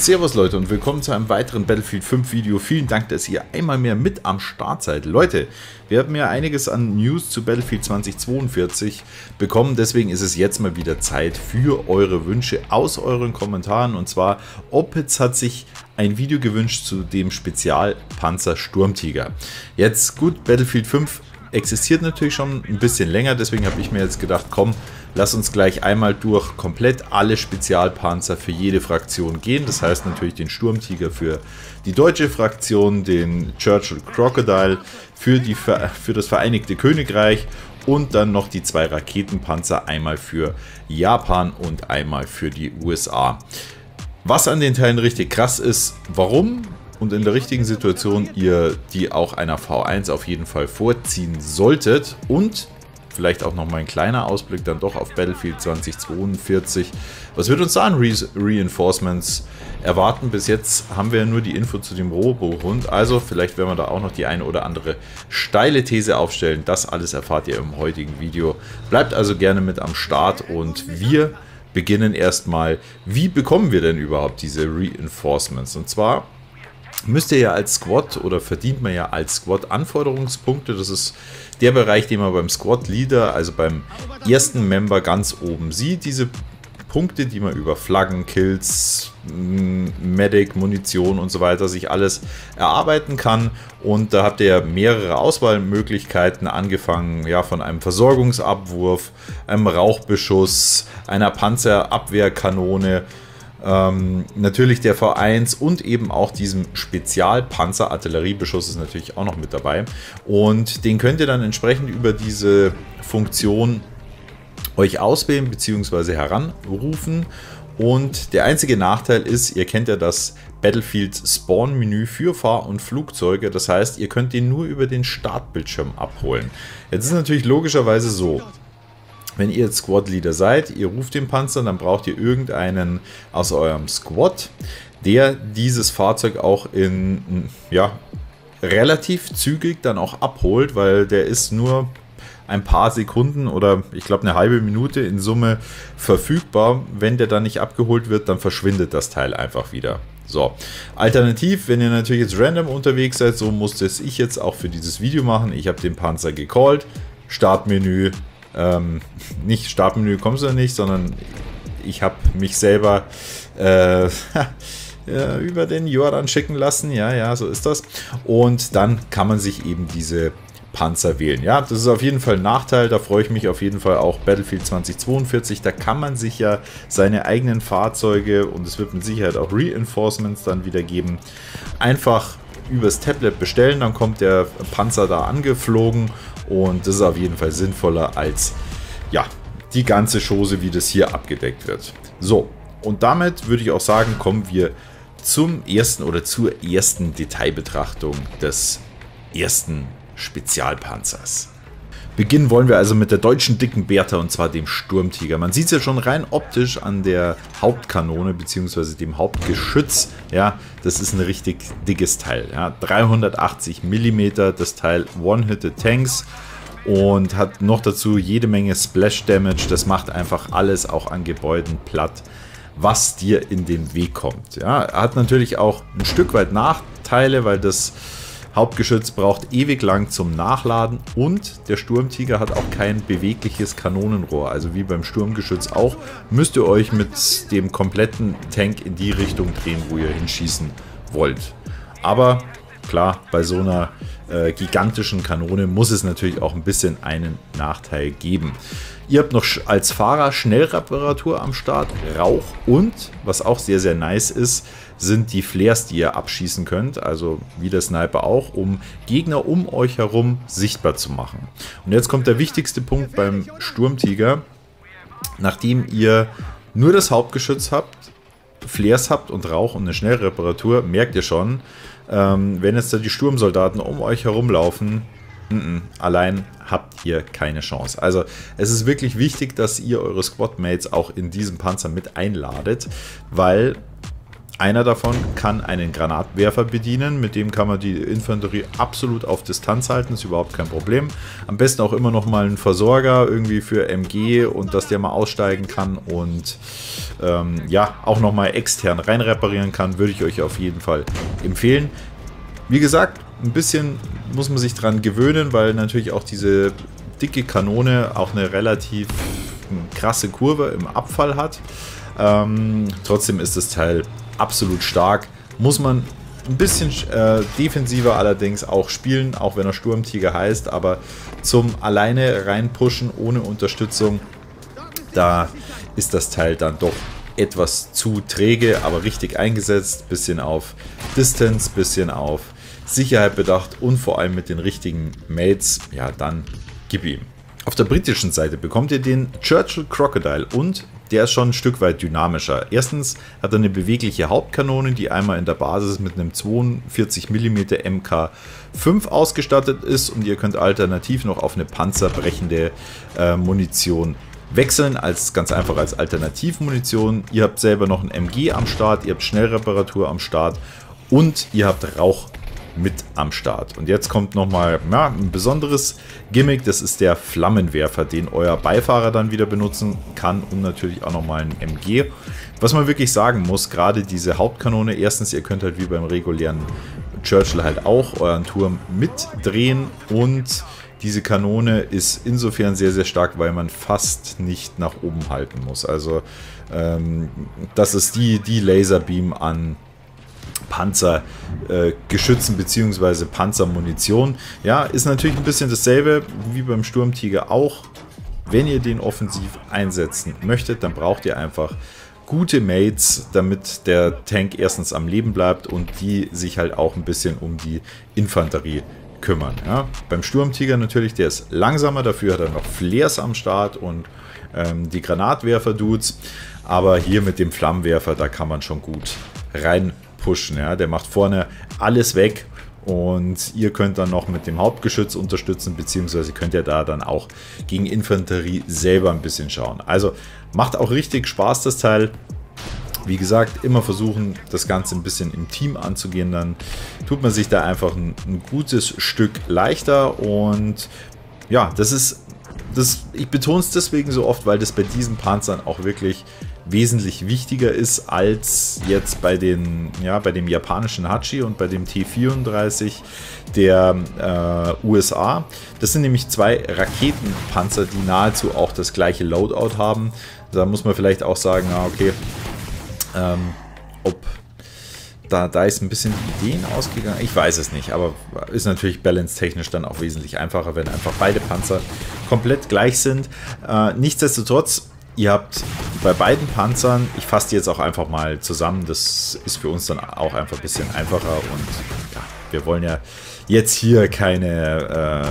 Servus Leute und willkommen zu einem weiteren Battlefield 5 Video. Vielen Dank, dass ihr einmal mehr mit am Start seid. Leute, wir haben ja einiges an News zu Battlefield 2042 bekommen, deswegen ist es jetzt mal wieder Zeit für eure Wünsche aus euren Kommentaren. Und zwar, Opitz hat sich ein Video gewünscht zu dem Spezialpanzer Sturmtiger. Jetzt gut, Battlefield 5 existiert natürlich schon ein bisschen länger, deswegen habe ich mir jetzt gedacht, komm, lass uns gleich einmal durch komplett alle Spezialpanzer für jede Fraktion gehen. Das heißt natürlich den Sturmtiger für die deutsche Fraktion, den Churchill Crocodile für das Vereinigte Königreich und dann noch die zwei Raketenpanzer, einmal für Japan und einmal für die USA. Was an den Teilen richtig krass ist, warum und in der richtigen Situation ihr die auch einer V1 auf jeden Fall vorziehen solltet, und vielleicht auch noch mal ein kleiner Ausblick dann doch auf Battlefield 2042. Was wird uns da an Reinforcements erwarten? Bis jetzt haben wir ja nur die Info zu dem Robo-Hund, also vielleicht werden wir da auch noch die eine oder andere steile These aufstellen. Das alles erfahrt ihr im heutigen Video. Bleibt also gerne mit am Start und wir beginnen erstmal, wie bekommen wir denn überhaupt diese Reinforcements? Und zwar müsst ihr ja als Squad oder verdient man ja als Squad Anforderungspunkte. Das ist der Bereich, den man beim Squad Leader, also beim ersten Member ganz oben sieht. Diese Punkte, die man über Flaggen, Kills, Medic, Munition und so weiter sich alles erarbeiten kann. Und da habt ihr ja mehrere Auswahlmöglichkeiten, angefangen ja von einem Versorgungsabwurf, einem Rauchbeschuss, einer Panzerabwehrkanone, natürlich der V1 und eben auch diesem Spezialpanzer. Artilleriebeschuss ist natürlich auch noch mit dabei. Und den könnt ihr dann entsprechend über diese Funktion euch auswählen bzw. heranrufen. Und der einzige Nachteil ist, ihr kennt ja das Battlefield Spawn Menü für Fahr- und Flugzeuge. Das heißt, ihr könnt den nur über den Startbildschirm abholen. Jetzt ist natürlich logischerweise so: Wenn ihr jetzt Squad Leader seid, ihr ruft den Panzer, dann braucht ihr irgendeinen aus eurem Squad, der dieses Fahrzeug auch in relativ zügig dann auch abholt, weil der ist nur ein paar Sekunden oder ich glaube eine halbe Minute in Summe verfügbar. Wenn der dann nicht abgeholt wird, dann verschwindet das Teil einfach wieder. So, alternativ, wenn ihr natürlich jetzt random unterwegs seid, so musste es ich jetzt auch für dieses Video machen. Ich habe den Panzer gecallt, Startmenü. Nicht Startmenü kommst du nicht, sondern ich habe mich selber über den Jordan schicken lassen. Ja, so ist das. Und dann kann man sich eben diese Panzer wählen. Ja, das ist auf jeden Fall ein Nachteil. Da freue ich mich auf jeden Fall auch Battlefield 2042. Da kann man sich ja seine eigenen Fahrzeuge, und es wird mit Sicherheit auch Reinforcements dann wieder geben, einfach übers Tablet bestellen. Dann kommt der Panzer da angeflogen. Und das ist auf jeden Fall sinnvoller als ja, die ganze Chose, wie das hier abgedeckt wird. So, und damit würde ich auch sagen, kommen wir zum ersten oder zur ersten Detailbetrachtung des ersten Spezialpanzers. Beginnen wollen wir also mit der deutschen dicken Bertha, und zwar dem Sturmtiger. Man sieht es ja schon rein optisch an der Hauptkanone bzw. dem Hauptgeschütz. Ja, das ist ein richtig dickes Teil. Ja, 380 mm, das Teil One-Hitted Tanks und hat noch dazu jede Menge Splash Damage. Das macht einfach alles auch an Gebäuden platt, was dir in den Weg kommt. Ja, hat natürlich auch ein Stück weit Nachteile, weil das Hauptgeschütz braucht ewig lang zum Nachladen und der Sturmtiger hat auch kein bewegliches Kanonenrohr. Also wie beim Sturmgeschütz auch, müsst ihr euch mit dem kompletten Tank in die Richtung drehen, wo ihr hinschießen wollt. Aber klar, bei so einer gigantischen Kanone muss es natürlich auch ein bisschen einen Nachteil geben. Ihr habt noch als Fahrer Schnellreparatur am Start, Rauch und, was auch sehr, sehr nice ist, sind die Flares, die ihr abschießen könnt, also wie der Sniper auch, um Gegner um euch herum sichtbar zu machen. Und jetzt kommt der wichtigste Punkt beim Sturmtiger. Nachdem ihr nur das Hauptgeschütz habt, Flares habt und Rauch und eine Schnellreparatur, merkt ihr schon, wenn jetzt da die Sturmsoldaten um euch herumlaufen, allein habt ihr keine Chance. Also es ist wirklich wichtig, dass ihr eure Squadmates auch in diesem Panzer mit einladet, weil Einer davon kann einen Granatwerfer bedienen, mit dem kann man die Infanterie absolut auf Distanz halten, ist überhaupt kein Problem. Am besten auch immer noch mal einen Versorger irgendwie für MG und dass der mal aussteigen kann und ja, auch noch mal extern rein reparieren kann, würde ich euch auf jeden Fall empfehlen. Wie gesagt, ein bisschen muss man sich dran gewöhnen, weil natürlich auch diese dicke Kanone auch eine relativ krasse Kurve im Abfall hat. Trotzdem ist das Teil absolut stark. Muss man ein bisschen defensiver allerdings auch spielen, auch wenn er Sturmtiger heißt, aber zum alleine reinpushen ohne Unterstützung, da ist das Teil dann doch etwas zu träge, aber richtig eingesetzt, bisschen auf Distance, bisschen auf Sicherheit bedacht und vor allem mit den richtigen Mates, ja dann gib ihm. Auf der britischen Seite bekommt ihr den Churchill Crocodile und der ist schon ein Stück weit dynamischer. Erstens hat er eine bewegliche Hauptkanone, die einmal in der Basis mit einem 42 mm Mk5 ausgestattet ist und ihr könnt alternativ noch auf eine panzerbrechende Munition wechseln, ganz einfach als Alternativmunition. Ihr habt selber noch ein MG am Start, ihr habt Schnellreparatur am Start und ihr habt Rauch mit am Start. Und jetzt kommt nochmal ein besonderes Gimmick, das ist der Flammenwerfer, den euer Beifahrer dann wieder benutzen kann und natürlich auch nochmal ein MG. Was man wirklich sagen muss, gerade diese Hauptkanone, erstens, ihr könnt halt wie beim regulären Churchill halt auch euren Turm mitdrehen und diese Kanone ist insofern sehr, sehr stark, weil man fast nicht nach oben halten muss. Also das ist die Laserbeam an Panzergeschützen bzw. Panzermunition. Ja, ist natürlich ein bisschen dasselbe wie beim Sturmtiger auch. Wenn ihr den offensiv einsetzen möchtet, dann braucht ihr einfach gute Mates, damit der Tank erstens am Leben bleibt und die sich halt auch ein bisschen um die Infanterie kümmern. Ja. Beim Sturmtiger natürlich, der ist langsamer, dafür hat er noch Flares am Start und die Granatwerfer-Dudes. Aber hier mit dem Flammenwerfer, da kann man schon gut rein pushen, ja, der macht vorne alles weg und ihr könnt dann noch mit dem Hauptgeschütz unterstützen, beziehungsweise könnt ihr da dann auch gegen Infanterie selber ein bisschen schauen. Also macht auch richtig Spaß das Teil. Wie gesagt, immer versuchen, das Ganze ein bisschen im Team anzugehen, dann tut man sich da einfach ein gutes Stück leichter und ja, ich betone es deswegen so oft, weil das bei diesen Panzern auch wirklich wesentlich wichtiger ist als jetzt bei dem japanischen Hachi und bei dem T-34 der USA. Das sind nämlich zwei Raketenpanzer, die nahezu auch das gleiche Loadout haben. Da muss man vielleicht auch sagen, okay, ob da ist ein bisschen die Ideen ausgegangen. Ich weiß es nicht, aber ist natürlich balance-technisch dann auch wesentlich einfacher, wenn einfach beide Panzer komplett gleich sind. Nichtsdestotrotz, ihr habt bei beiden Panzern, ich fasse die jetzt auch einfach mal zusammen, das ist für uns dann auch einfach ein bisschen einfacher und ja, wir wollen ja jetzt hier keine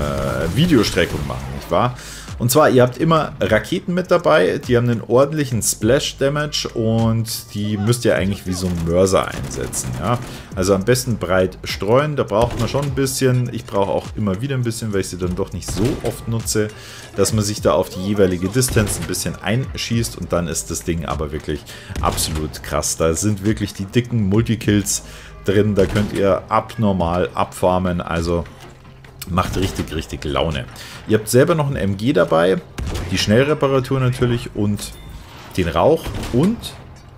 Videostreckung machen, nicht wahr? Und zwar, ihr habt immer Raketen mit dabei, die haben einen ordentlichen Splash-Damage und die müsst ihr eigentlich wie so ein Mörser einsetzen. Ja? Also am besten breit streuen, da braucht man schon ein bisschen. Ich brauche auch immer wieder ein bisschen, weil ich sie dann doch nicht so oft nutze, dass man sich da auf die jeweilige Distanz ein bisschen einschießt und dann ist das Ding aber wirklich absolut krass. Da sind wirklich die dicken Multikills drin, da könnt ihr abnormal abfarmen, also macht richtig, richtig Laune. Ihr habt selber noch ein MG dabei, die Schnellreparatur natürlich und den Rauch und,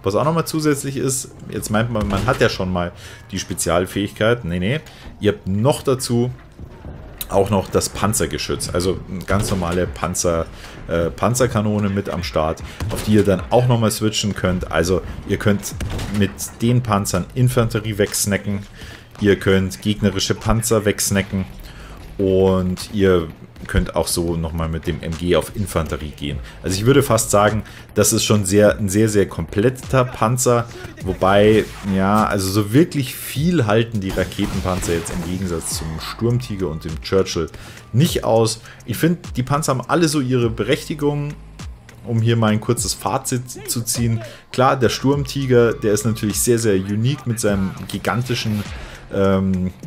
was auch nochmal zusätzlich ist, jetzt meint man, man hat ja schon mal die Spezialfähigkeit, nee, ihr habt noch dazu auch noch das Panzergeschütz, also eine ganz normale Panzerkanone mit am Start, auf die ihr dann auch nochmal switchen könnt. Also ihr könnt mit den Panzern Infanterie wegsnacken, ihr könnt gegnerische Panzer wegsnacken und ihr könnt auch so nochmal mit dem MG auf Infanterie gehen. Also ich würde fast sagen, das ist schon ein sehr, sehr kompletter Panzer. Wobei, ja, also so wirklich viel halten die Raketenpanzer jetzt im Gegensatz zum Sturmtiger und dem Churchill nicht aus. Ich finde, die Panzer haben alle so ihre Berechtigung, um hier mal ein kurzes Fazit zu ziehen. Klar, der Sturmtiger, der ist natürlich sehr, sehr unique mit seinem gigantischen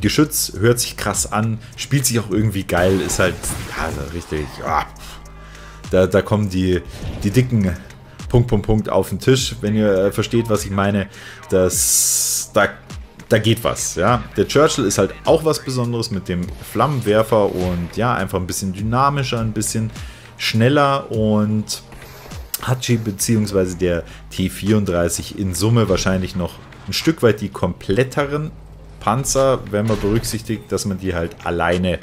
Geschütz, hört sich krass an, spielt sich auch irgendwie geil, ist halt ja, richtig, da kommen die dicken Punkt auf den Tisch, wenn ihr versteht, was ich meine. Da geht was, ja. Der Churchill ist halt auch was Besonderes mit dem Flammenwerfer und ja, einfach ein bisschen dynamischer, ein bisschen schneller, und Hachi bzw. der T34 in Summe wahrscheinlich noch ein Stück weit die kompletteren Panzer, wenn man berücksichtigt, dass man die halt alleine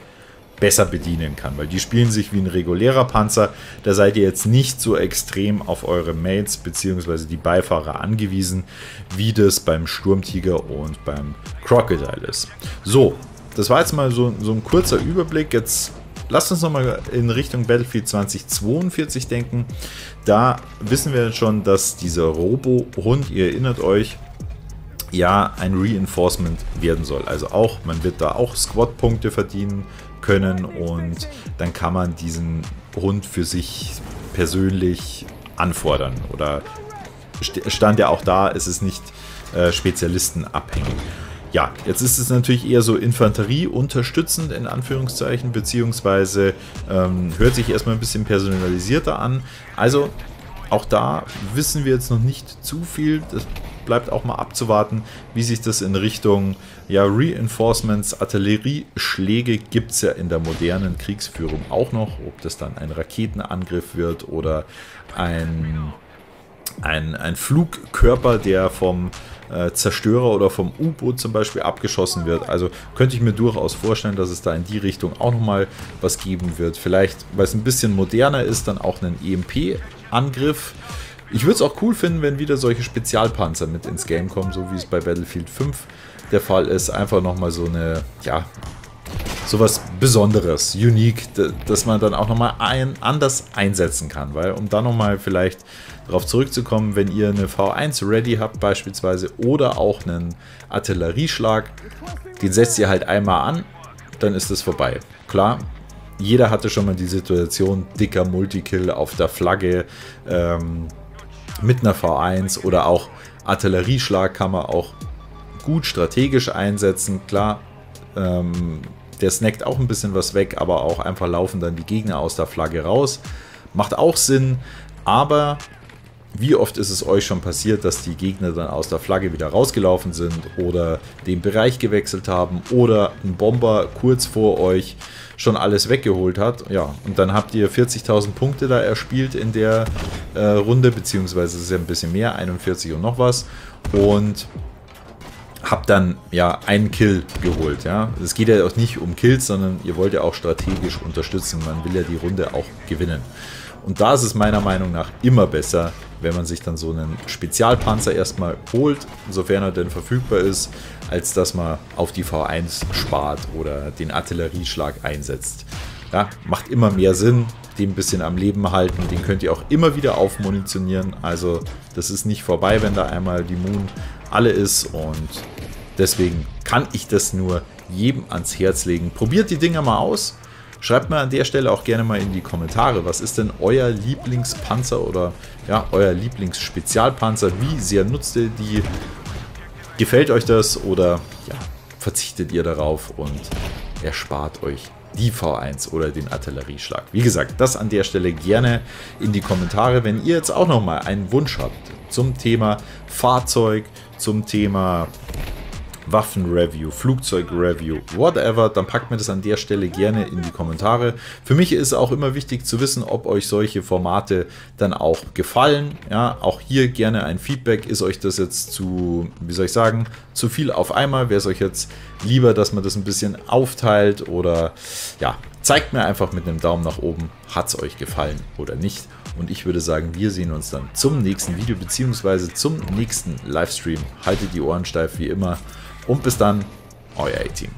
besser bedienen kann, weil die spielen sich wie ein regulärer Panzer. Da seid ihr jetzt nicht so extrem auf eure Mates bzw. die Beifahrer angewiesen, wie das beim Sturmtiger und beim Crocodile ist. So, das war jetzt mal so ein kurzer Überblick. Jetzt lasst uns nochmal in Richtung Battlefield 2042 denken. Da wissen wir jetzt schon, dass dieser Robo-Hund, ihr erinnert euch, ja, ein Reinforcement werden soll. Also auch, man wird da auch Squad-Punkte verdienen können, und dann kann man diesen Hund für sich persönlich anfordern. Oder stand ja auch da, es ist nicht spezialistenabhängig. Ja, jetzt ist es natürlich eher so Infanterie unterstützend in Anführungszeichen, beziehungsweise hört sich erstmal ein bisschen personalisierter an. Also auch da wissen wir jetzt noch nicht zu viel. Das bleibt auch mal abzuwarten, wie sich das in Richtung, ja, Reinforcements, Artillerieschläge gibt es ja in der modernen Kriegsführung auch noch. Ob das dann ein Raketenangriff wird oder ein Flugkörper, der vom Zerstörer oder vom U-Boot zum Beispiel abgeschossen wird. Also könnte ich mir durchaus vorstellen, dass es da in die Richtung auch nochmal was geben wird. Vielleicht, weil es ein bisschen moderner ist, dann auch einen EMP-Angriff. Ich würde es auch cool finden, wenn wieder solche Spezialpanzer mit ins Game kommen, so wie es bei Battlefield 5 der Fall ist. Einfach nochmal so eine, ja, sowas Besonderes, unique, dass man dann auch nochmal anders einsetzen kann. Weil, um dann nochmal vielleicht darauf zurückzukommen, wenn ihr eine V1 ready habt beispielsweise oder auch einen Artillerieschlag, den setzt ihr halt einmal an, dann ist es vorbei. Klar, jeder hatte schon mal die Situation, dicker Multikill auf der Flagge mit einer V1, oder auch Artillerieschlag kann man auch gut strategisch einsetzen. Klar, der snackt auch ein bisschen was weg, aber auch einfach laufen dann die Gegner aus der Flagge raus. Macht auch Sinn, aber wie oft ist es euch schon passiert, dass die Gegner dann aus der Flagge wieder rausgelaufen sind oder den Bereich gewechselt haben oder ein Bomber kurz vor euch schon alles weggeholt hat? Ja, und dann habt ihr 40.000 Punkte da erspielt in der Runde, beziehungsweise es ist ja ein bisschen mehr, 41 und noch was, und habt dann ja einen Kill geholt. Ja, es geht ja auch nicht um Kills, sondern ihr wollt ja auch strategisch unterstützen. Man will ja die Runde auch gewinnen. Und da ist es meiner Meinung nach immer besser, wenn man sich dann so einen Spezialpanzer erstmal holt, sofern er denn verfügbar ist, als dass man auf die V1 spart oder den Artillerieschlag einsetzt. Ja, macht immer mehr Sinn, den ein bisschen am Leben halten. Den könnt ihr auch immer wieder aufmunitionieren. Also das ist nicht vorbei, wenn da einmal die Moon alle ist, und deswegen kann ich das nur jedem ans Herz legen. Probiert die Dinger mal aus. Schreibt mir an der Stelle auch gerne mal in die Kommentare, was ist denn euer Lieblingspanzer oder ja, euer Lieblingsspezialpanzer? Wie sehr nutzt ihr die? Gefällt euch das oder ja, verzichtet ihr darauf und erspart euch die V1 oder den Artillerieschlag? Wie gesagt, das an der Stelle gerne in die Kommentare, wenn ihr jetzt auch nochmal einen Wunsch habt zum Thema Fahrzeug, zum Thema Waffen-Review, Flugzeug-Review, whatever, dann packt mir das an der Stelle gerne in die Kommentare. Für mich ist auch immer wichtig zu wissen, ob euch solche Formate dann auch gefallen. Ja, auch hier gerne ein Feedback. Ist euch das jetzt zu, wie soll ich sagen, zu viel auf einmal? Wäre es euch jetzt lieber, dass man das ein bisschen aufteilt, oder ja, zeigt mir einfach mit einem Daumen nach oben, hat es euch gefallen oder nicht. Und ich würde sagen, wir sehen uns dann zum nächsten Video bzw. zum nächsten Livestream. Haltet die Ohren steif wie immer und bis dann, euer A-Team.